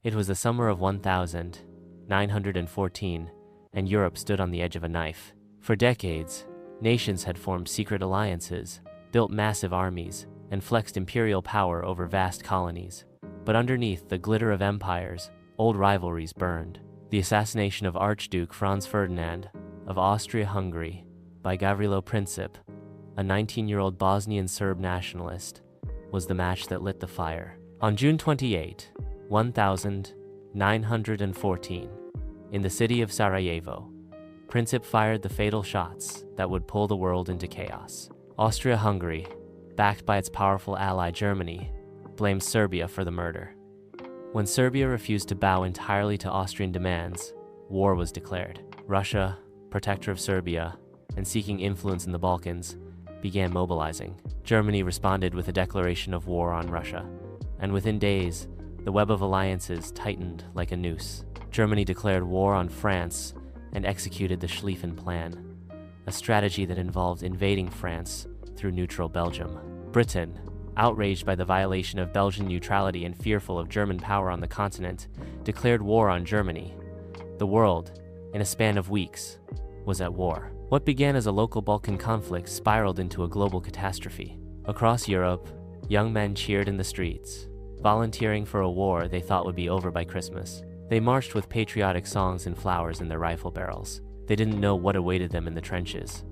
It was the summer of 1914, and Europe stood on the edge of a knife. For decades, nations had formed secret alliances, built massive armies, and flexed imperial power over vast colonies. But underneath the glitter of empires, old rivalries burned. The assassination of Archduke Franz Ferdinand of Austria-Hungary by Gavrilo Princip, a 19-year-old Bosnian Serb nationalist, was the match that lit the fire. On June 28, 1914, in the city of Sarajevo, Princip fired the fatal shots that would pull the world into chaos. Austria-Hungary, backed by its powerful ally Germany, blamed Serbia for the murder. When Serbia refused to bow entirely to Austrian demands, war was declared. Russia, protector of Serbia, and seeking influence in the Balkans, began mobilizing. Germany responded with a declaration of war on Russia, and within days, the web of alliances tightened like a noose. Germany declared war on France and executed the Schlieffen Plan, a strategy that involved invading France through neutral Belgium. Britain, outraged by the violation of Belgian neutrality and fearful of German power on the continent, declared war on Germany. The world, in a span of weeks, was at war. What began as a local Balkan conflict spiraled into a global catastrophe. Across Europe, young men cheered in the streets, volunteering for a war they thought would be over by Christmas. They marched with patriotic songs and flowers in their rifle barrels. They didn't know what awaited them in the trenches.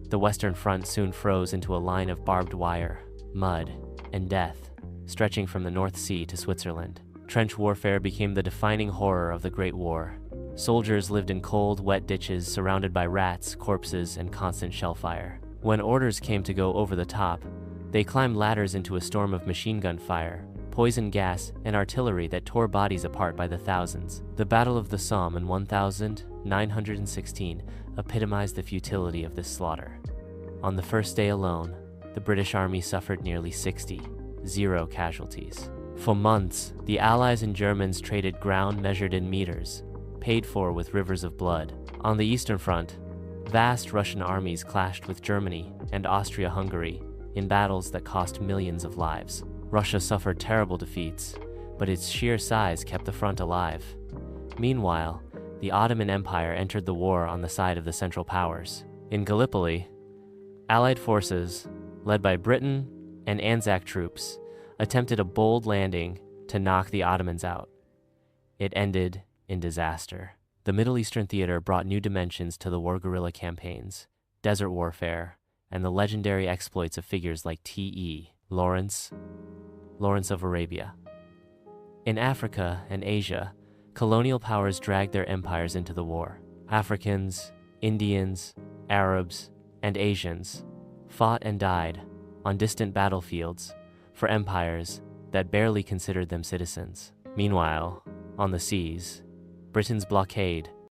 The Western Front soon froze into a line of barbed wire, mud, and death, stretching from the North Sea to Switzerland. Trench warfare became the defining horror of the Great War. Soldiers lived in cold, wet ditches surrounded by rats, corpses, and constant shell fire. When orders came to go over the top, they climbed ladders into a storm of machine gun fire, poison gas, and artillery that tore bodies apart by the thousands. The Battle of the Somme in 1916 epitomized the futility of this slaughter. On the first day alone, the British Army suffered nearly 0 casualties. For months, the Allies and Germans traded ground measured in meters, paid for with rivers of blood. On the Eastern Front, vast Russian armies clashed with Germany and Austria-Hungary in battles that cost millions of lives. Russia suffered terrible defeats, but its sheer size kept the front alive. Meanwhile, the Ottoman Empire entered the war on the side of the Central Powers. In Gallipoli, Allied forces, led by Britain and Anzac troops, attempted a bold landing to knock the Ottomans out. It ended in disaster. The Middle Eastern theater brought new dimensions to the war guerrilla campaigns, desert warfare, and the legendary exploits of figures like T.E. Lawrence of Arabia. In Africa and Asia, colonial powers dragged their empires into the war. Africans, Indians, Arabs, and Asians fought and died on distant battlefields for empires that barely considered them citizens. Meanwhile, on the seas, Britain's blockade